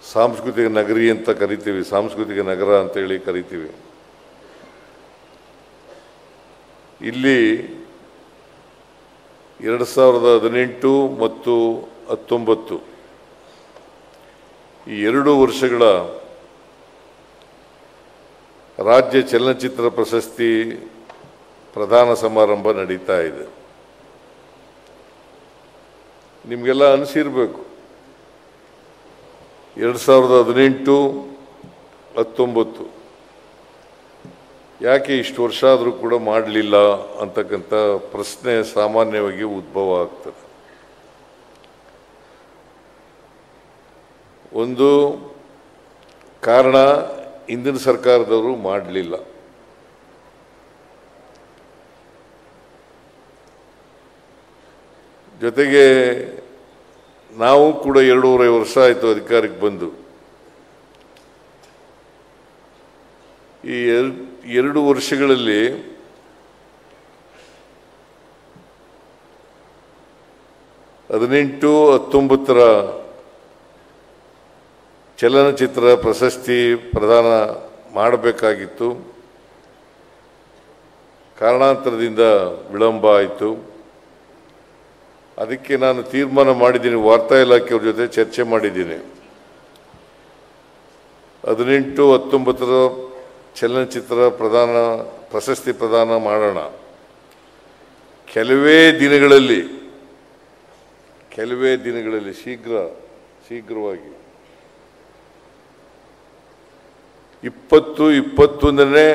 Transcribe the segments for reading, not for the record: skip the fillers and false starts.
ಸಾಂಸ್ಕೃತಿಕ ನಗರಿ ಅಂತ ಕರಿತೀವಿ, ಸಾಂಸ್ಕೃತಿಕ ನಗರ ಅಂತೇಳಿ ಕರಿತೀವಿ. ಇಲ್ಲಿ 2018 ಮತ್ತು 2019 ಈ 2 ವರ್ಷಗಳ ರಾಜ್ಯ ಚಲನಚಿತ್ರ ಪ್ರಶಸ್ತಿ ಪ್ರದಾನ ಸಮಾರಂಭ ನಡೀತಾ ಇದೆ. ನಿಮಗೆಲ್ಲ ಅನಿಸಿರಬೇಕು 2018, 2019 ಯಾಕೆ ಇಷ್ಟು ವರ್ಷ ಆದರೂ ಕೂಡ ಮಾಡಲಿಲ್ಲ ಅಂತಕ್ಕಂಥ ಪ್ರಶ್ನೆ ಸಾಮಾನ್ಯವಾಗಿ ಉದ್ಭವ ಆಗ್ತದೆ. ಒಂದು ಕಾರಣ, ಹಿಂದಿನ ಸರ್ಕಾರದವರು ಮಾಡಲಿಲ್ಲ. ಜೊತೆಗೆ ನಾವು ಕೂಡ 2.5 ವರ್ಷ ಆಯಿತು ಅಧಿಕಾರಕ್ಕೆ ಬಂದು. ಈ 2 ವರ್ಷಗಳಲ್ಲಿ ಹದಿನೆಂಟು 19 ಚಲನಚಿತ್ರ ಪ್ರಶಸ್ತಿ ಪ್ರದಾನ ಮಾಡಬೇಕಾಗಿತ್ತು. ಕಾರಣಾಂತರದಿಂದ ವಿಳಂಬ ಆಯಿತು. ಅದಕ್ಕೆ ನಾನು ತೀರ್ಮಾನ ಮಾಡಿದ್ದೀನಿ, ವಾರ್ತಾ ಇಲಾಖೆಯವ್ರ ಜೊತೆ ಚರ್ಚೆ ಮಾಡಿದ್ದೀನಿ. 18, 19 ಚಲನಚಿತ್ರ ಪ್ರಶಸ್ತಿ ಪ್ರದಾನ ಮಾಡೋಣ. ಕೆಲವೇ ದಿನಗಳಲ್ಲಿ ಶೀಘ್ರವಾಗಿ 20, 21ನೇ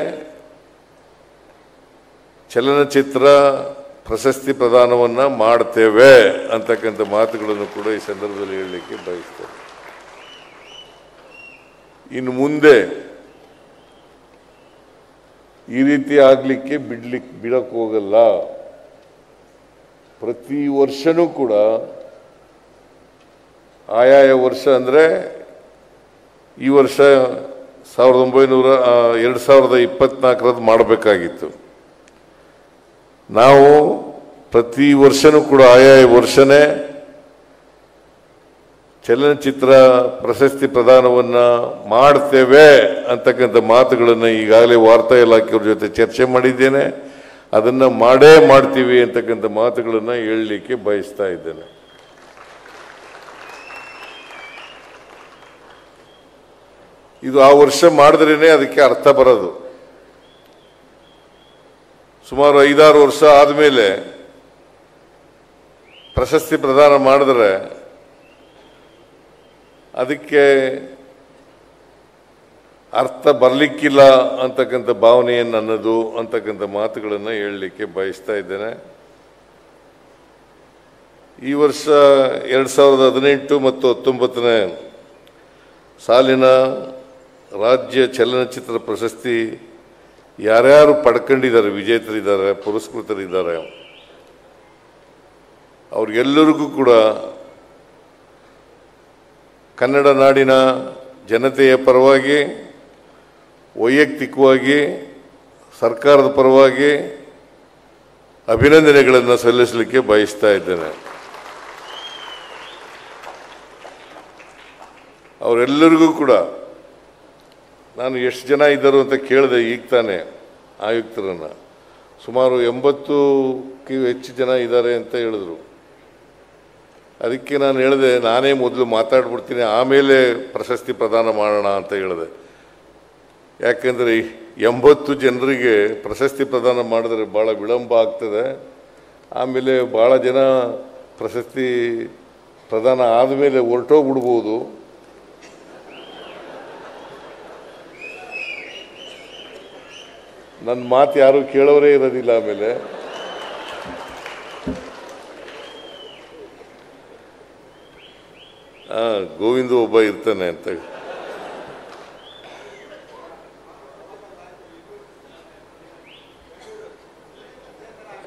ಚಲನಚಿತ್ರ ಪ್ರಶಸ್ತಿ ಪ್ರದಾನವನ್ನು ಮಾಡ್ತೇವೆ ಅಂತಕ್ಕಂಥ ಮಾತುಗಳನ್ನು ಕೂಡ ಈ ಸಂದರ್ಭದಲ್ಲಿ ಹೇಳಲಿಕ್ಕೆ ಬಯಸ್ತೇನೆ. ಇನ್ನು ಮುಂದೆ ಈ ರೀತಿ ಆಗಲಿಕ್ಕೆ ಬಿಡಕ್ಕೆ ಹೋಗಲ್ಲ. ಪ್ರತಿ ವರ್ಷನೂ ಕೂಡ ಆಯಾಯ ವರ್ಷ ಅಂದರೆ ಈ ವರ್ಷ 2024 ಮಾಡಬೇಕಾಗಿತ್ತು. ನಾವು ಪ್ರತಿ ವರ್ಷನೂ ಕೂಡ ಆಯಾಯ ವರ್ಷನೇ ಚಲನಚಿತ್ರ ಪ್ರಶಸ್ತಿ ಪ್ರದಾನವನ್ನು ಮಾಡ್ತೇವೆ ಅಂತಕ್ಕಂಥ ಮಾತುಗಳನ್ನು ಈಗಾಗಲೇ ವಾರ್ತಾ ಇಲಾಖೆಯವ್ರ ಜೊತೆ ಚರ್ಚೆ ಮಾಡಿದ್ದೇನೆ. ಅದನ್ನು ಮಾಡೇ ಮಾಡ್ತೀವಿ ಅಂತಕ್ಕಂಥ ಮಾತುಗಳನ್ನು ಹೇಳಲಿಕ್ಕೆ ಬಯಸ್ತಾ ಇದ್ದೇನೆ. ಇದು ಆ ವರ್ಷ ಮಾಡಿದ್ರೇ ಅದಕ್ಕೆ ಅರ್ಥ ಬರೋದು. ಸುಮಾರು 5-6 ವರ್ಷ ಆದಮೇಲೆ ಪ್ರಶಸ್ತಿ ಪ್ರದಾನ ಮಾಡಿದ್ರೆ ಅದಕ್ಕೆ ಅರ್ಥ ಬರಲಿಕ್ಕಿಲ್ಲ ಅಂತಕ್ಕಂಥ ಭಾವನೆಯನ್ನು ನನ್ನದು ಅಂತಕ್ಕಂಥ ಮಾತುಗಳನ್ನು ಹೇಳಲಿಕ್ಕೆ ಬಯಸ್ತಾ ಇದ್ದೇನೆ. ಈ ವರ್ಷ 2018 ಮತ್ತು 19ನೇ ಸಾಲಿನ ರಾಜ್ಯ ಚಲನಚಿತ್ರ ಪ್ರಶಸ್ತಿ ಯಾರ್ಯಾರು ಪಡ್ಕೊಂಡಿದ್ದಾರೆ, ವಿಜೇತರಿದ್ದಾರೆ, ಪುರಸ್ಕೃತರಿದ್ದಾರೆ, ಅವ್ರಿಗೆಲ್ಲರಿಗೂ ಕೂಡ ಕನ್ನಡ ನಾಡಿನ ಜನತೆಯ ಪರವಾಗಿ, ವೈಯಕ್ತಿಕವಾಗಿ, ಸರ್ಕಾರದ ಪರವಾಗಿ ಅಭಿನಂದನೆಗಳನ್ನು ಸಲ್ಲಿಸಲಿಕ್ಕೆ ಬಯಸ್ತಾ ಇದ್ದೇನೆ. ಅವರೆಲ್ಲರಿಗೂ ಕೂಡ ನಾನು ಎಷ್ಟು ಜನ ಇದ್ದರು ಅಂತ ಕೇಳಿದೆ ಈಗ ತಾನೇ ಆಯುಕ್ತರನ್ನು. ಸುಮಾರು 80ಕ್ಕೂ ಹೆಚ್ಚು ಜನ ಇದ್ದಾರೆ ಅಂತ ಹೇಳಿದ್ರು. ಅದಕ್ಕೆ ನಾನು ಹೇಳಿದೆ, ನಾನೇ ಮೊದಲು ಮಾತಾಡ್ಬಿಡ್ತೀನಿ, ಆಮೇಲೆ ಪ್ರಶಸ್ತಿ ಪ್ರದಾನ ಮಾಡೋಣ ಅಂತ ಹೇಳಿದೆ. ಯಾಕೆಂದರೆ 80 ಜನರಿಗೆ ಪ್ರಶಸ್ತಿ ಪ್ರದಾನ ಮಾಡಿದ್ರೆ ಭಾಳ ವಿಳಂಬ ಆಗ್ತದೆ. ಆಮೇಲೆ ಭಾಳ ಜನ ಪ್ರಶಸ್ತಿ ಪ್ರದಾನ ಆದಮೇಲೆ ಹೊರಟೋಗ್ಬಿಡ್ಬೋದು. ನನ್ನ ಮಾತು ಯಾರೂ ಕೇಳೋರೇ ಇರೋದಿಲ್ಲ. ಆಮೇಲೆ ಗೋವಿಂದ ಒಬ್ಬ ಇರ್ತಾನೆ ಅಂತ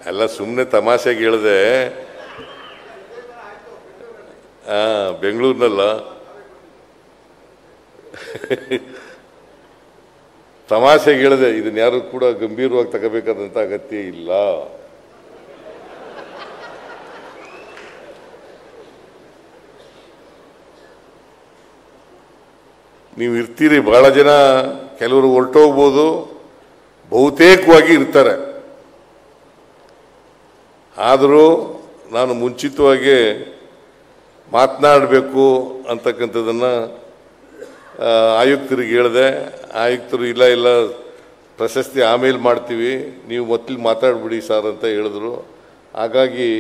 ಎಲ್ಲ ಸುಮ್ಮನೆ ತಮಾಷೆಗೆ ಹೇಳಿದೆ. ಬೆಂಗಳೂರಿನಲ್ಲ ತಮಾಷೆಗೆ ಹೇಳಿದೆ. ಇದನ್ನ ಯಾರು ಕೂಡ ಗಂಭೀರವಾಗಿ ತಗೋಬೇಕಾದಂಥ ಅಗತ್ಯ ಇಲ್ಲ. ನೀವು ಇರ್ತೀರಿ, ಭಾಳ ಜನ, ಕೆಲವರು ಹೊರಟೋಗ್ಬೋದು, ಬಹುತೇಕವಾಗಿ ಇರ್ತಾರೆ. ಆದರೂ ನಾನು ಮುಂಚಿತವಾಗಿ ಮಾತನಾಡಬೇಕು ಅಂತಕ್ಕಂಥದ್ದನ್ನು ಆಯುಕ್ತರಿಗೆ ಹೇಳಿದೆ. ಆಯುಕ್ತರು ಇಲ್ಲ ಪ್ರಶಸ್ತಿ ಆಮೇಲೆ ಮಾಡ್ತೀವಿ, ನೀವು ಮೊದಲು ಮಾತಾಡ್ಬಿಡಿ ಸರ್ ಅಂತ ಹೇಳಿದ್ರು. ಹಾಗಾಗಿ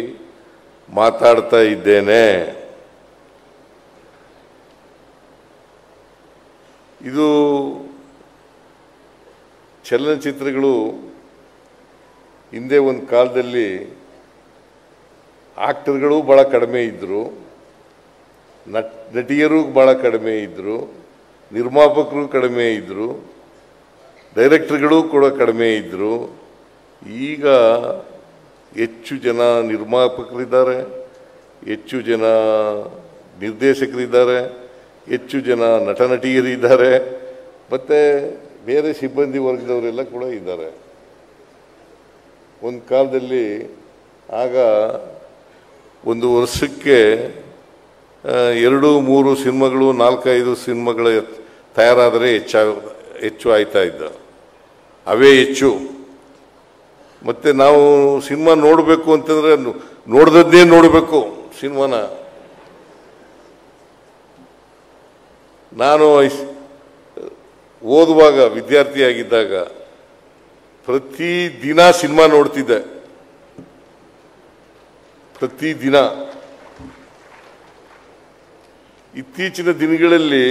ಮಾತಾಡ್ತಾ ಇದ್ದೇನೆ. ಇದು ಚಲನಚಿತ್ರಗಳು ಹಿಂದೆ ಒಂದು ಕಾಲದಲ್ಲಿ ಆಕ್ಟರ್ಗಳು ಭಾಳ ಕಡಿಮೆ ಇದ್ದರು, ನಟಿಯರು ಭಾಳ ಕಡಿಮೆ ಇದ್ದರು, ನಿರ್ಮಾಪಕರು ಕಡಿಮೆ ಇದ್ದರು, ಡೈರೆಕ್ಟರ್ಗಳು ಕೂಡ ಕಡಿಮೆ ಇದ್ದರು. ಈಗ ಹೆಚ್ಚು ಜನ ನಿರ್ಮಾಪಕರಿದ್ದಾರೆ, ಹೆಚ್ಚು ಜನ ನಿರ್ದೇಶಕರಿದ್ದಾರೆ, ಹೆಚ್ಚು ಜನ ನಟ ನಟಿಯರಿದ್ದಾರೆ, ಮತ್ತು ಬೇರೆ ಸಿಬ್ಬಂದಿ ವರ್ಗದವರೆಲ್ಲ ಕೂಡ ಇದ್ದಾರೆ. ಒಂದು ಕಾಲದಲ್ಲಿ ಆಗ ಒಂದು ವರ್ಷಕ್ಕೆ 2-3 ಸಿನಿಮಾಗಳು 4-5 ಸಿನಿಮಾಗಳು ತಯಾರಾದರೆ ಹೆಚ್ಚು ಆಯ್ತಾ ಇದ್ದ, ಅವೇ ಹೆಚ್ಚು. ಮತ್ತು ನಾವು ಸಿನಿಮಾ ನೋಡಬೇಕು ಅಂತಂದರೆ ನೋಡ್ದದ್ದೇ ನೋಡಬೇಕು ಸಿನಿಮಾನ. ನಾನು ಓದುವಾಗ, ವಿದ್ಯಾರ್ಥಿಯಾಗಿದ್ದಾಗ ಪ್ರತಿದಿನ ಸಿನಿಮಾ ನೋಡ್ತಿದ್ದೆ, ಪ್ರತಿದಿನ. ಇತ್ತೀಚಿನ ದಿನಗಳಲ್ಲಿ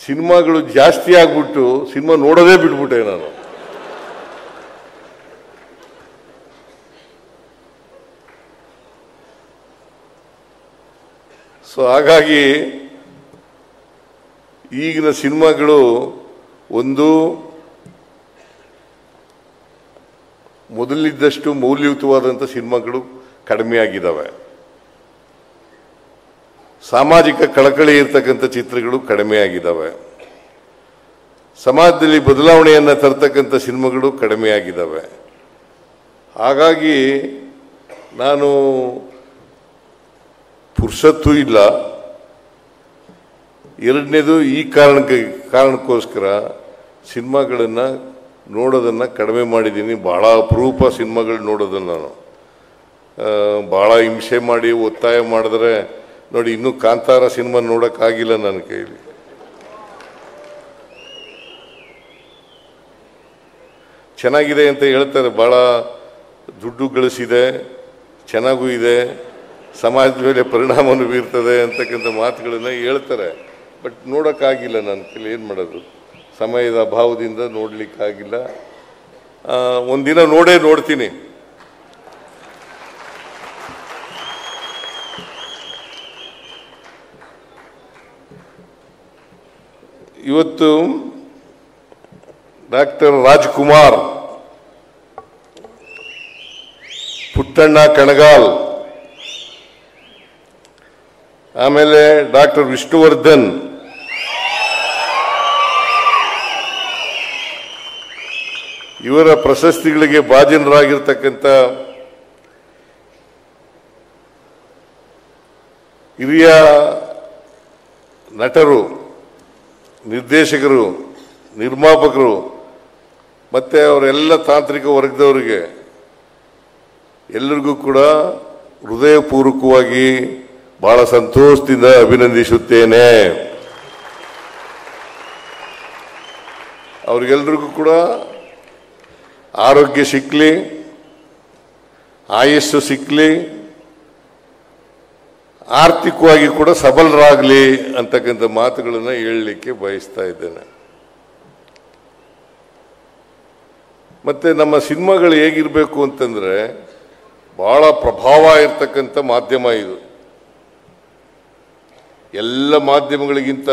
ಸಿನಿಮಾಗಳು ಜಾಸ್ತಿ ಆಗ್ಬಿಟ್ಟು ಸಿನಿಮಾ ನೋಡೋದೇ ಬಿಟ್ಬಿಟ್ಟೆ ನಾನು. ಸೊ ಹಾಗಾಗಿ ಈಗಿನ ಸಿನಿಮಾಗಳು ಒಂದು ಮೊದಲಿದ್ದಷ್ಟು ಮೌಲ್ಯಯುತವಾದಂಥ ಸಿನಿಮಾಗಳು ಕಡಿಮೆ ಆಗಿದ್ದಾವೆ. ಸಾಮಾಜಿಕ ಕಳಕಳಿ ಇರ್ತಕ್ಕಂಥ ಚಿತ್ರಗಳು ಕಡಿಮೆ ಆಗಿದ್ದಾವೆ. ಸಮಾಜದಲ್ಲಿ ಬದಲಾವಣೆಯನ್ನು ತರ್ತಕ್ಕಂಥ ಸಿನಿಮಾಗಳು ಕಡಿಮೆ ಆಗಿದ್ದಾವೆ. ಹಾಗಾಗಿ ನಾನು ಪುರ್ಸತ್ತೂ ಇಲ್ಲ. ಎರಡನೇದು, ಈ ಕಾರಣಕ್ಕೋಸ್ಕರ ಸಿನಿಮಾಗಳನ್ನು ನೋಡೋದನ್ನು ಕಡಿಮೆ ಮಾಡಿದ್ದೀನಿ. ಭಾಳ ಅಪರೂಪ ಸಿನಿಮಾಗಳು ನೋಡೋದನ್ನು ನಾನು ಭಾಳ ಹಿಂಸೆ ಮಾಡಿ ಒತ್ತಾಯ ಮಾಡಿದ್ರೆ ನೋಡಿ, ಇನ್ನೂ ಕಾಂತಾರ ಸಿನಿಮಾ ನೋಡೋಕ್ಕಾಗಿಲ್ಲ ನನ್ನ ಕೈಲಿ. ಚೆನ್ನಾಗಿದೆ ಅಂತ ಹೇಳ್ತಾರೆ, ಭಾಳ ದುಡ್ಡು ಗಳಿಸಿದೆ, ಚೆನ್ನಾಗೂ ಇದೆ, ಸಮಾಜದ ಮೇಲೆ ಪರಿಣಾಮವನ್ನು ಬೀರ್ತದೆ ಅಂತಕ್ಕಂಥ ಮಾತುಗಳನ್ನು ಹೇಳ್ತಾರೆ. ಬಟ್ ನೋಡೋಕ್ಕಾಗಿಲ್ಲ ನನ್ನ ಕೈಲಿ. ಏನು ಮಾಡೋದು, ಸಮಯದ ಅಭಾವದಿಂದ ನೋಡಲಿಕ್ಕಾಗಿಲ್ಲ. ಒಂದಿನ ನೋಡ್ತೀನಿ. ಇವತ್ತು ಡಾಕ್ಟರ್ ರಾಜ್ಕುಮಾರ್, ಪುಟ್ಟಣ್ಣ ಕಣಗಾಲ್, ಆಮೇಲೆ ಡಾಕ್ಟರ್ ವಿಷ್ಣುವರ್ಧನ್, ಇವರ ಪ್ರಶಸ್ತಿಗಳಿಗೆ ಭಾಜನರಾಗಿರ್ತಕ್ಕಂಥ ಹಿರಿಯ ನಟರು, ನಿರ್ದೇಶಕರು, ನಿರ್ಮಾಪಕರು ಮತ್ತು ಅವರೆಲ್ಲ ತಾಂತ್ರಿಕ ವರ್ಗದವರಿಗೆ ಎಲ್ಲರಿಗೂ ಕೂಡ ಹೃದಯಪೂರ್ವಕವಾಗಿ ಬಹಳ ಸಂತೋಷದಿಂದ ಅಭಿನಂದಿಸುತ್ತೇನೆ. ಅವ್ರಿಗೆಲ್ರಿಗೂ ಕೂಡ ಆರೋಗ್ಯ ಸಿಕ್ಕಲಿ, ಆಯಸ್ಸು ಸಿಕ್ಕಲಿ, ಆರ್ಥಿಕವಾಗಿ ಕೂಡ ಸಬಲರಾಗಲಿ ಅಂತಕ್ಕಂಥ ಮಾತುಗಳನ್ನು ಹೇಳಲಿಕ್ಕೆ ಬಯಸ್ತಾ ಇದ್ದೇನೆ. ಮತ್ತು ನಮ್ಮ ಸಿನಿಮಾಗಳು ಹೇಗಿರಬೇಕು ಅಂತಂದರೆ, ಭಾಳ ಪ್ರಭಾವ ಇರ್ತಕ್ಕಂಥ ಮಾಧ್ಯಮ ಇದು. ಎಲ್ಲ ಮಾಧ್ಯಮಗಳಿಗಿಂತ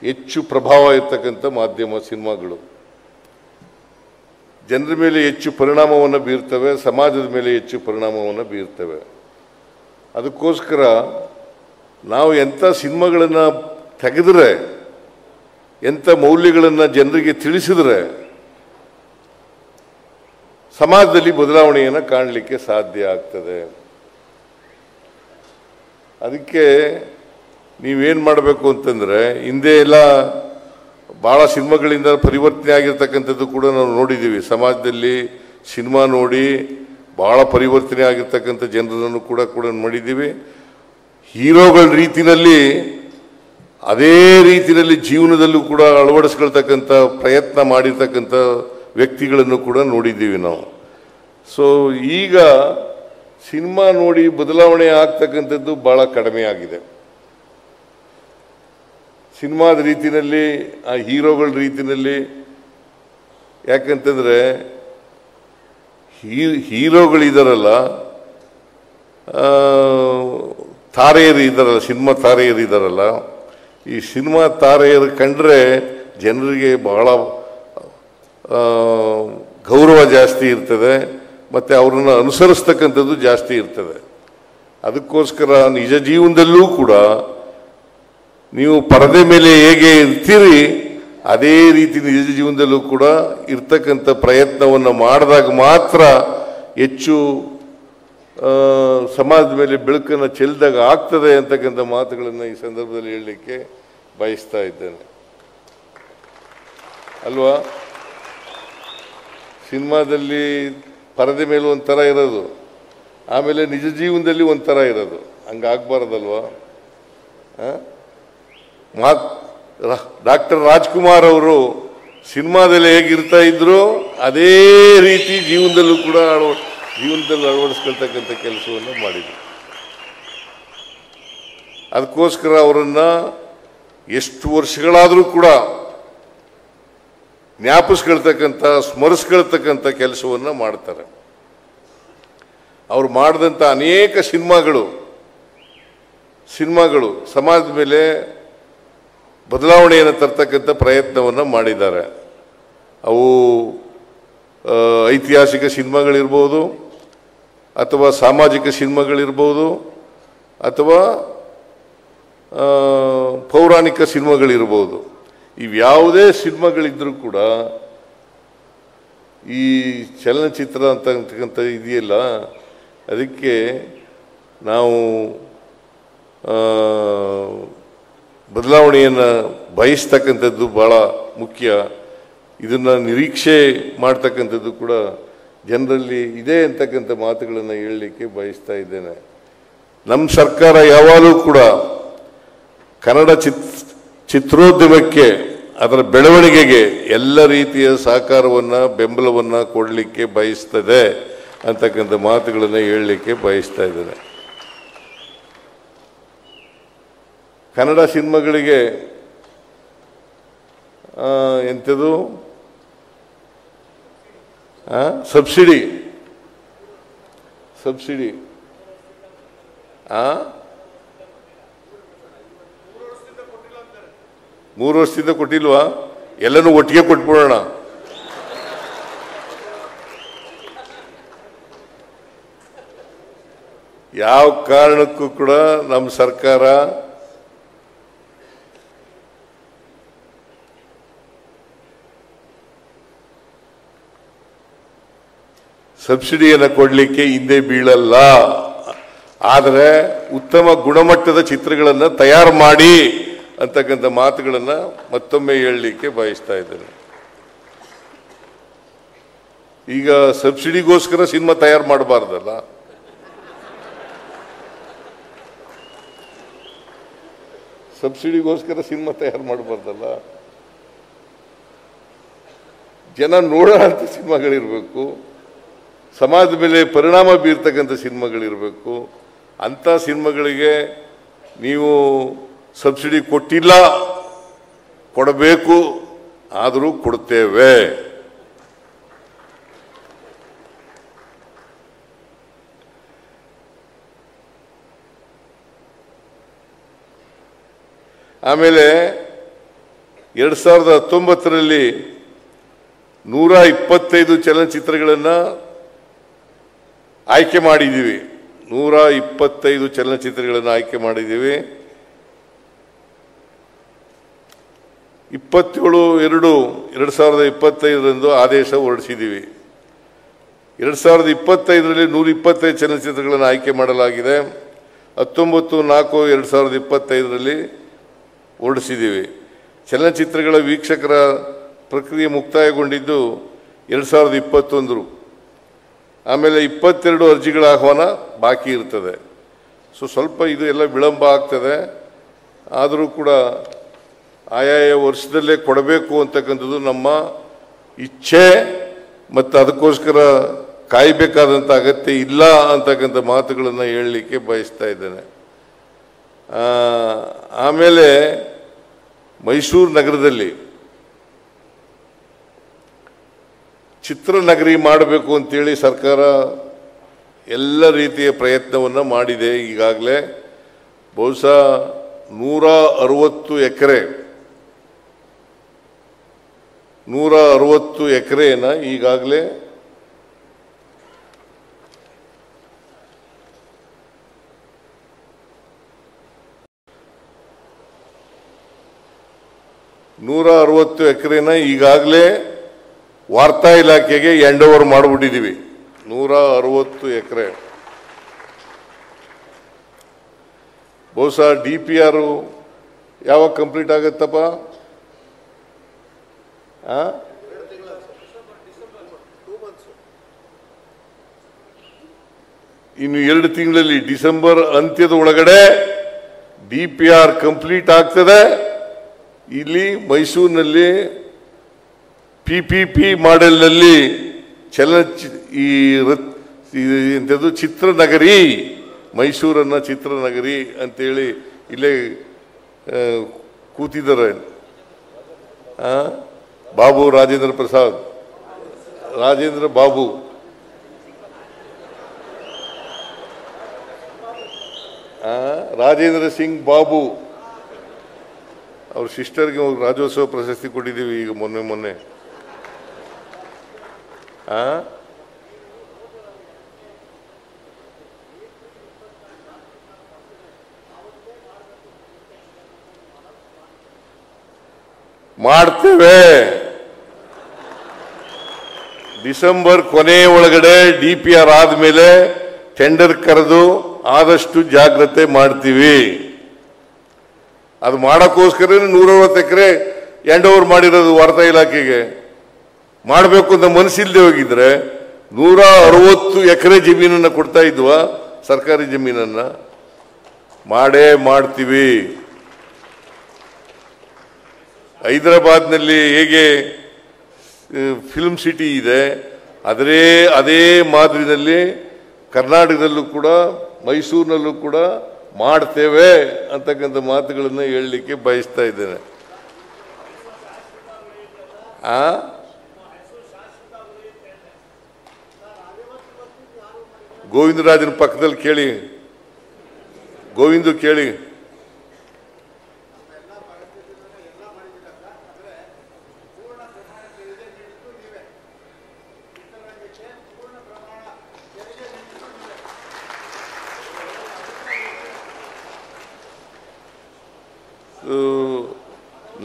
ಹೆಚ್ಚು ಪ್ರಭಾವ ಇರ್ತಕ್ಕಂಥ ಮಾಧ್ಯಮ ಸಿನಿಮಾಗಳು. ಜನರ ಮೇಲೆ ಹೆಚ್ಚು ಪರಿಣಾಮವನ್ನು ಬೀರ್ತವೆ, ಸಮಾಜದ ಮೇಲೆ ಹೆಚ್ಚು ಪರಿಣಾಮವನ್ನು ಬೀರ್ತವೆ. ಅದಕ್ಕೋಸ್ಕರ ನಾವು ಎಂಥ ಸಿನಿಮಾಗಳನ್ನು ತೆಗೆದರೆ, ಎಂಥ ಮೌಲ್ಯಗಳನ್ನು ಜನರಿಗೆ ತಿಳಿಸಿದ್ರೆ ಸಮಾಜದಲ್ಲಿ ಬದಲಾವಣೆಯನ್ನು ಕಾಣಲಿಕ್ಕೆ ಸಾಧ್ಯ ಆಗ್ತದೆ. ಅದಕ್ಕೆ ನೀವೇನು ಮಾಡಬೇಕು ಅಂತಂದರೆ, ಹಿಂದೆ ಎಲ್ಲ ಭಾಳ ಸಿನಿಮಾಗಳಿಂದ ಪರಿವರ್ತನೆ ಆಗಿರ್ತಕ್ಕಂಥದ್ದು ಕೂಡ ನಾವು ನೋಡಿದ್ದೀವಿ. ಸಮಾಜದಲ್ಲಿ ಸಿನಿಮಾ ನೋಡಿ ಭಾಳ ಪರಿವರ್ತನೆ ಆಗಿರ್ತಕ್ಕಂಥ ಜನರನ್ನು ಕೂಡ ನೋಡಿದ್ದೀವಿ. ಹೀರೋಗಳ ರೀತಿಯಲ್ಲಿ ಅದೇ ರೀತಿಯಲ್ಲಿ ಜೀವನದಲ್ಲೂ ಕೂಡ ಅಳವಡಿಸ್ಕೊಳ್ತಕ್ಕಂಥ ಪ್ರಯತ್ನ ಮಾಡಿರ್ತಕ್ಕಂಥ ವ್ಯಕ್ತಿಗಳನ್ನು ಕೂಡ ನೋಡಿದ್ದೀವಿ ನಾವು. ಸೊ ಈಗ ಸಿನಿಮಾ ನೋಡಿ ಬದಲಾವಣೆ ಆಗ್ತಕ್ಕಂಥದ್ದು ಭಾಳ ಕಡಿಮೆ ಆಗಿದೆ. ಸಿನಿಮಾದ ರೀತಿಯಲ್ಲಿ, ಆ ಹೀರೋಗಳ ರೀತಿಯಲ್ಲಿ. ಯಾಕಂತಂದರೆ ಹೀರೋಗಳಿದಾರಲ್ಲ, ತಾರೆಯರು ಇದ್ದಾರಲ್ಲ, ಸಿನಿಮಾ ತಾರೆಯರು ಇದ್ದಾರಲ್ಲ, ಈ ಸಿನಿಮಾ ತಾರೆಯರು ಕಂಡ್ರೆ ಜನರಿಗೆ ಬಹಳ ಗೌರವ ಜಾಸ್ತಿ ಇರ್ತದೆ, ಮತ್ತು ಅವರನ್ನು ಅನುಸರಿಸ್ತಕ್ಕಂಥದ್ದು ಜಾಸ್ತಿ ಇರ್ತದೆ. ಅದಕ್ಕೋಸ್ಕರ ನಿಜ ಜೀವನದಲ್ಲೂ ಕೂಡ ನೀವು ಪರದೆ ಮೇಲೆ ಹೇಗೆ ಇರ್ತೀರಿ ಅದೇ ರೀತಿ ನಿಜ ಜೀವನದಲ್ಲೂ ಕೂಡ ಇರ್ತಕ್ಕಂಥ ಪ್ರಯತ್ನವನ್ನು ಮಾಡಿದಾಗ ಮಾತ್ರ ಹೆಚ್ಚು ಸಮಾಜದ ಮೇಲೆ ಬೆಳಕನ್ನು ಚೆಲ್ಲಿದಾಗ ಆಗ್ತದೆ ಅಂತಕ್ಕಂಥ ಮಾತುಗಳನ್ನು ಈ ಸಂದರ್ಭದಲ್ಲಿ ಹೇಳಲಿಕ್ಕೆ ಬಯಸ್ತಾ ಇದ್ದೇನೆ. ಅಲ್ವಾ? ಸಿನಿಮಾದಲ್ಲಿ ಪರದೆ ಮೇಲೆ ಒಂಥರ ಇರೋದು, ಆಮೇಲೆ ನಿಜ ಜೀವನದಲ್ಲಿ ಒಂಥರ ಇರೋದು, ಹಂಗಾಗಬಾರ್ದಲ್ವಾ? ಡಾಕ್ಟರ್ ರಾಜ್ಕುಮಾರ್ ಅವರು ಸಿನಿಮಾದಲ್ಲಿ ಹೇಗಿರ್ತಾ ಇದ್ರು ಅದೇ ರೀತಿ ಜೀವನದಲ್ಲೂ ಕೂಡ ಜೀವನದಲ್ಲಿ ಅಳವಡಿಸ್ಕೊಳ್ತಕ್ಕಂಥ ಕೆಲಸವನ್ನು ಮಾಡಿದ್ರು. ಅದಕ್ಕೋಸ್ಕರ ಅವರನ್ನು ಎಷ್ಟು ವರ್ಷಗಳಾದರೂ ಕೂಡ ಜ್ಞಾಪಿಸ್ಕೊಳ್ತಕ್ಕಂಥ, ಸ್ಮರಿಸ್ಕೊಳ್ತಕ್ಕಂಥ ಕೆಲಸವನ್ನು ಮಾಡ್ತಾರೆ. ಅವ್ರು ಮಾಡಿದಂಥ ಅನೇಕ ಸಿನಿಮಾಗಳು ಸಮಾಜದ ಮೇಲೆ ಬದಲಾವಣೆಯನ್ನು ತರ್ತಕ್ಕಂಥ ಪ್ರಯತ್ನವನ್ನು ಮಾಡಿದ್ದಾರೆ. ಅವು ಐತಿಹಾಸಿಕ ಸಿನಿಮಾಗಳಿರ್ಬೋದು, ಅಥವಾ ಸಾಮಾಜಿಕ ಸಿನಿಮಾಗಳಿರ್ಬೋದು, ಅಥವಾ ಪೌರಾಣಿಕ ಸಿನಿಮಾಗಳಿರ್ಬೋದು. ಇವ್ಯಾವುದೇ ಸಿನಿಮಾಗಳಿದ್ದರೂ ಕೂಡ ಈ ಚಲನಚಿತ್ರ ಅಂತಕ್ಕಂಥ ಇದೆಯಲ್ಲ, ಅದಕ್ಕೆ ನಾವು ಬದಲಾವಣೆಯನ್ನು ಬಯಸ್ತಕ್ಕಂಥದ್ದು ಭಾಳ ಮುಖ್ಯ. ಇದನ್ನು ನಿರೀಕ್ಷೆ ಮಾಡ್ತಕ್ಕಂಥದ್ದು ಕೂಡ ಜನರಲ್ಲಿ ಇದೆ ಅಂತಕ್ಕಂಥ ಮಾತುಗಳನ್ನು ಹೇಳಲಿಕ್ಕೆ ಬಯಸ್ತಾ ಇದ್ದೇನೆ. ನಮ್ಮ ಸರ್ಕಾರ ಯಾವಾಗಲೂ ಕೂಡ ಕನ್ನಡ ಚಿತ್ರೋದ್ಯಮಕ್ಕೆ, ಅದರ ಬೆಳವಣಿಗೆಗೆ ಎಲ್ಲ ರೀತಿಯ ಸಹಕಾರವನ್ನು, ಬೆಂಬಲವನ್ನು ಕೊಡಲಿಕ್ಕೆ ಬಯಸ್ತದೆ ಅಂತಕ್ಕಂಥ ಮಾತುಗಳನ್ನು ಹೇಳಲಿಕ್ಕೆ ಬಯಸ್ತಾ ಇದ್ದೇನೆ. ಕನ್ನಡ ಸಿನಿಮಾಗಳಿಗೆ ಎಂಥದ್ದು ಸಬ್ಸಿಡಿ 3 ವರ್ಷದಿಂದ ಕೊಟ್ಟಿಲ್ವಾ? ಎಲ್ಲನೂ ಒಟ್ಟಿಗೆ ಕೊಟ್ಬಿಡೋಣ. ಯಾವ ಕಾರಣಕ್ಕೂ ಕೂಡ ನಮ್ಮ ಸರ್ಕಾರ ಸಬ್ಸಿಡಿಯನ್ನು ಕೊಡಲಿಕ್ಕೆ ಹಿಂದೆ ಬೀಳಲ್ಲ. ಆದರೆ ಉತ್ತಮ ಗುಣಮಟ್ಟದ ಚಿತ್ರಗಳನ್ನು ತಯಾರು ಮಾಡಿ ಅಂತಕ್ಕಂಥ ಮಾತುಗಳನ್ನು ಮತ್ತೊಮ್ಮೆ ಹೇಳಲಿಕ್ಕೆ ಬಯಸ್ತಾ ಇದ್ದೇನೆ. ಈಗ ಸಬ್ಸಿಡಿಗೋಸ್ಕರ ಸಿನಿಮಾ ತಯಾರು ಮಾಡಬಾರ್ದಲ್ಲ. ಸಬ್ಸಿಡಿಗೋಸ್ಕರ ಸಿನಿಮಾ ತಯಾರು ಮಾಡಬಾರ್ದಲ್ಲ. ಜನ ನೋಡೋಂಥ ಸಿನಿಮಾಗಳಿರಬೇಕು, ಸಮಾಜದ ಮೇಲೆ ಪರಿಣಾಮ ಬೀರ್ತಕ್ಕಂಥ ಸಿನಿಮಾಗಳಿರಬೇಕು. ಅಂಥ ಸಿನಿಮಾಗಳಿಗೆ ನೀವು ಸಬ್ಸಿಡಿ ಕೊಟ್ಟಿಲ್ಲ, ಕೊಡಬೇಕು, ಆದರೂ ಕೊಡ್ತೇವೆ. ಆಮೇಲೆ 2019ರಲ್ಲಿ 125 ಚಲನಚಿತ್ರಗಳನ್ನು ಆಯ್ಕೆ ಮಾಡಿದ್ದೀವಿ. 125 ಚಲನಚಿತ್ರಗಳನ್ನು ಆಯ್ಕೆ ಮಾಡಿದ್ದೀವಿ. 27/2/2025 ಆದೇಶ ಹೊರಡಿಸಿದ್ದೀವಿ. 2025ರಲ್ಲಿ 125 ಚಲನಚಿತ್ರಗಳನ್ನು ಆಯ್ಕೆ ಮಾಡಲಾಗಿದೆ. 19/4/2025 ಹೊರಡಿಸಿದ್ದೀವಿ. ಚಲನಚಿತ್ರಗಳ ವೀಕ್ಷಕರ ಪ್ರಕ್ರಿಯೆ ಮುಕ್ತಾಯಗೊಂಡಿದ್ದು 2021. ಆಮೇಲೆ 22 ಅರ್ಜಿಗಳ ಆಹ್ವಾನ ಬಾಕಿ ಇರ್ತದೆ. ಸ್ವಲ್ಪ ಇದು ಎಲ್ಲ ವಿಳಂಬ ಆಗ್ತದೆ. ಆದರೂ ಕೂಡ ಆಯಾಯ ವರ್ಷದಲ್ಲೇ ಕೊಡಬೇಕು ಅಂತಕ್ಕಂಥದ್ದು ನಮ್ಮ ಇಚ್ಛೆ ಮತ್ತು ಅದಕ್ಕೋಸ್ಕರ ಕಾಯಬೇಕಾದಂಥ ಅಗತ್ಯ ಇಲ್ಲ ಅಂತಕ್ಕಂಥ ಮಾತುಗಳನ್ನು ಹೇಳಲಿಕ್ಕೆ ಬಯಸ್ತಾ ಇದ್ದೇನೆ. ಆಮೇಲೆ ಮೈಸೂರು ನಗರದಲ್ಲಿ ಚಿತ್ರನಗರಿ ಮಾಡಬೇಕು ಅಂತೇಳಿ ಸರ್ಕಾರ ಎಲ್ಲ ರೀತಿಯ ಪ್ರಯತ್ನವನ್ನು ಮಾಡಿದೆ. ಈಗಾಗಲೇ ಬಹುಶಃ 160 ಎಕರೆನ ಈಗಾಗಲೇ ವಾರ್ತಾ ಇಲಾಖೆಗೆ ಹ್ಯಾಂಡ್ ಓವರ್ ಮಾಡಿಬಿಟ್ಟಿದ್ದೀವಿ. 160 ಎಕರೆ. ಬಹುಶಃ DPR ಯಾವಾಗ ಕಂಪ್ಲೀಟ್ ಆಗುತ್ತಪ್ಪ? ಇನ್ನು 2 ತಿಂಗಳಲ್ಲಿ ಡಿಸೆಂಬರ್ ಅಂತ್ಯದ ಒಳಗಡೆ DPR ಕಂಪ್ಲೀಟ್ ಆಗ್ತದೆ. ಇಲ್ಲಿ ಮೈಸೂರಿನಲ್ಲಿ PPP ಮಾಡೆಲ್ನಲ್ಲಿ ಚಿತ್ರನಗರಿ, ಮೈಸೂರನ್ನ ಚಿತ್ರನಗರಿ ಅಂತೇಳಿ ಇಲ್ಲೇ ಕೂತಿದ್ದಾರೆ ಬಾಬು ರಾಜೇಂದ್ರ ಪ್ರಸಾದ್, ರಾಜೇಂದ್ರ ಬಾಬು, ರಾಜೇಂದ್ರ ಸಿಂಗ್ ಬಾಬು ಅವ್ರ ಸಿಸ್ಟರ್ಗೆ ರಾಜ್ಯೋತ್ಸವ ಪ್ರಶಸ್ತಿ ಕೊಟ್ಟಿದ್ದೀವಿ ಈಗ ಮೊನ್ನೆ. ಮಾಡ್ತೇವೆ. ಡಿಸೆಂಬರ್ ಕೊನೆ ಒಳಗಡೆ DPR ಆದ್ಮೇಲೆ ಟೆಂಡರ್ ಕರೆದು ಆದಷ್ಟು ಜಾಗ್ರತೆ ಮಾಡ್ತೀವಿ. ಅದು ಮಾಡೋಕ್ಕೋಸ್ಕರ 160 ಎಕರೆ ಹ್ಯಾಂಡ್ ಓವರ್ ಮಾಡಿರೋದು ವಾರ್ತಾ ಇಲಾಖೆಗೆ. ಮಾಡಬೇಕು ಅಂತ ಮನಸ್ಸಿಲ್ಲದೆ ಹೋಗಿದ್ರೆ 160 ಎಕರೆ ಜಮೀನನ್ನು ಕೊಡ್ತಾ ಇದ್ವಾ? ಸರ್ಕಾರಿ ಜಮೀನನ್ನ ಮಾಡೇ ಮಾಡ್ತೀವಿ. ಹೈದರಾಬಾದ್ನಲ್ಲಿ ಹೇಗೆ ಫಿಲ್ಮ್ ಸಿಟಿ ಇದೆ, ಅದೇ ಮಾದರಿನಲ್ಲಿ ಕರ್ನಾಟಕದಲ್ಲೂ ಕೂಡ ಮೈಸೂರಿನಲ್ಲೂ ಕೂಡ ಮಾಡ್ತೇವೆ ಅಂತಕ್ಕಂಥ ಮಾತುಗಳನ್ನು ಹೇಳಲಿಕ್ಕೆ ಬಯಸ್ತಾ ಇದ್ದೇನೆ. ಗೋವಿಂದರಾಜನ ಪಕ್ಕದಲ್ಲಿ ಕೇಳಿ, ಗೋವಿಂದು ಕೇಳಿ.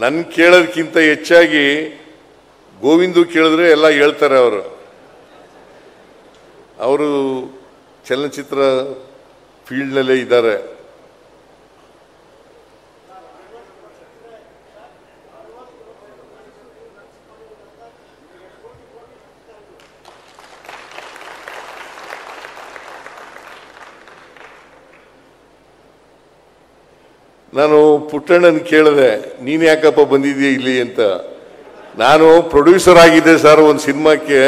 ನನ್ನ ಕೇಳೋದಕ್ಕಿಂತ ಹೆಚ್ಚಾಗಿ ಗೋವಿಂದು ಕೇಳಿದ್ರೆ ಎಲ್ಲ ಹೇಳ್ತಾರೆ. ಅವರು ಚಲನಚಿತ್ರ ಫೀಲ್ಡ್ನಲ್ಲೇ ಇದ್ದಾರೆ. ನಾನು ಪುಟ್ಟಣ್ಣನ ಕೇಳಿದೆ, ನೀನು ಯಾಕಪ್ಪ ಬಂದಿದ್ದೀಯ ಇಲ್ಲಿ ಅಂತ. ನಾನು ಪ್ರೊಡ್ಯೂಸರ್ ಆಗಿದ್ದೆ ಸರ್ ಒಂದು ಸಿನಿಮಾಕ್ಕೆ,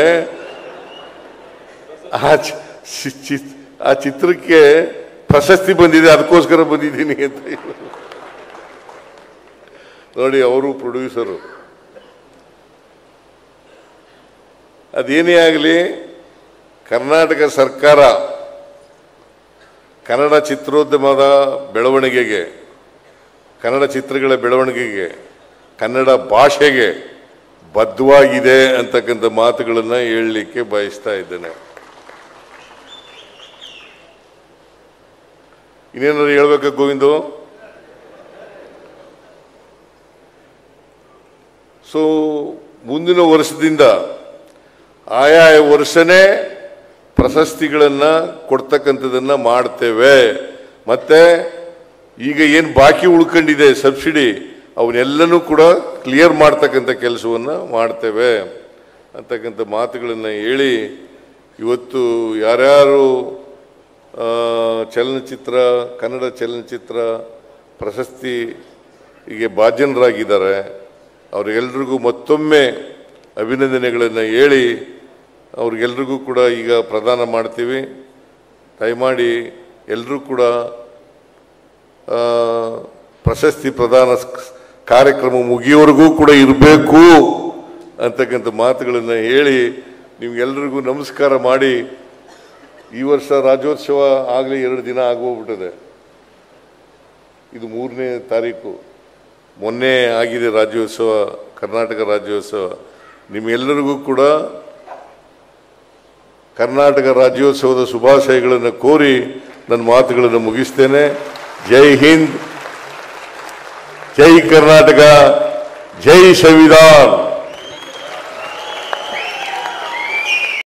ಆ ಚಿತ್ರಕ್ಕೆ ಪ್ರಶಸ್ತಿ ಬಂದಿದೆ, ಅದಕ್ಕೋಸ್ಕರ ಬಂದಿದ್ದೀನಿ ಅಂತ. ನೋಡಿ, ಅವರು ಪ್ರೊಡ್ಯೂಸರು. ಅದೇನೇ ಆಗಲಿ, ಕರ್ನಾಟಕ ಸರ್ಕಾರ ಕನ್ನಡ ಚಿತ್ರೋದ್ಯಮದ ಬೆಳವಣಿಗೆಗೆ, ಕನ್ನಡ ಚಿತ್ರಗಳ ಬೆಳವಣಿಗೆಗೆ, ಕನ್ನಡ ಭಾಷೆಗೆ ಬದ್ಧವಾಗಿದೆ ಅಂತಕ್ಕಂಥ ಮಾತುಗಳನ್ನು ಹೇಳಲಿಕ್ಕೆ ಬಯಸ್ತಾ ಇದ್ದೇನೆ. ಇನ್ನೇನಾದ್ರು ಹೇಳ್ಬೇಕಾ ಗೋವಿಂದು? ಮುಂದಿನ ವರ್ಷದಿಂದ ಆಯಾ ವರ್ಷನೇ ಪ್ರಶಸ್ತಿಗಳನ್ನು ಕೊಡ್ತಕ್ಕಂಥದ್ದನ್ನು ಮಾಡ್ತೇವೆ. ಮತ್ತೆ ಈಗ ಏನು ಬಾಕಿ ಉಳ್ಕೊಂಡಿದೆ ಸಬ್ಸಿಡಿ ಅವನ್ನೆಲ್ಲನೂ ಕೂಡ ಕ್ಲಿಯರ್ ಮಾಡ್ತಕ್ಕಂಥ ಕೆಲಸವನ್ನು ಮಾಡ್ತೇವೆ ಅಂತಕ್ಕಂಥ ಮಾತುಗಳನ್ನು ಹೇಳಿ ಇವತ್ತು ಯಾರ್ಯಾರು ಚಲನಚಿತ್ರ ಕನ್ನಡ ಚಲನಚಿತ್ರ ಪ್ರಶಸ್ತಿಗೆ ಭಾಜನರಾಗಿದ್ದಾರೆ ಅವರಿಗೆಲ್ರಿಗೂ ಮತ್ತೊಮ್ಮೆ ಅಭಿನಂದನೆಗಳನ್ನು ಹೇಳಿ ಅವ್ರಿಗೆಲ್ರಿಗೂ ಕೂಡ ಈಗ ಪ್ರದಾನ ಮಾಡ್ತೀವಿ. ದಯಮಾಡಿ ಎಲ್ಲರೂ ಕೂಡ ಪ್ರಶಸ್ತಿ ಪ್ರದಾನ ಕಾರ್ಯಕ್ರಮ ಮುಗಿಯೋವರೆಗೂ ಕೂಡ ಇರಬೇಕು ಅಂತಕ್ಕಂಥ ಮಾತುಗಳನ್ನು ಹೇಳಿ ನಿಮ್ಗೆಲ್ರಿಗೂ ನಮಸ್ಕಾರ ಮಾಡಿ, ಈ ವರ್ಷ ರಾಜ್ಯೋತ್ಸವ ಆಗಲಿ 2 ದಿನ ಆಗೋಗ್ಬಿಟ್ಟಿದೆ. ಇದು 3ನೇ ತಾರೀಕು, ಮೊನ್ನೆ ಆಗಿದೆ ರಾಜ್ಯೋತ್ಸವ, ಕರ್ನಾಟಕ ರಾಜ್ಯೋತ್ಸವ. ನಿಮ್ಮೆಲ್ಲರಿಗೂ ಕೂಡ ಕರ್ನಾಟಕ ರಾಜ್ಯೋತ್ಸವದ ಶುಭಾಶಯಗಳನ್ನು ಕೋರಿ ನನ್ನ ಮಾತುಗಳನ್ನು ಮುಗಿಸ್ತೇನೆ. ಜೈ ಹಿಂದ್, ಜೈ ಕರ್ನಾಟಕ, ಜೈ ಸಂವಿಧಾನ.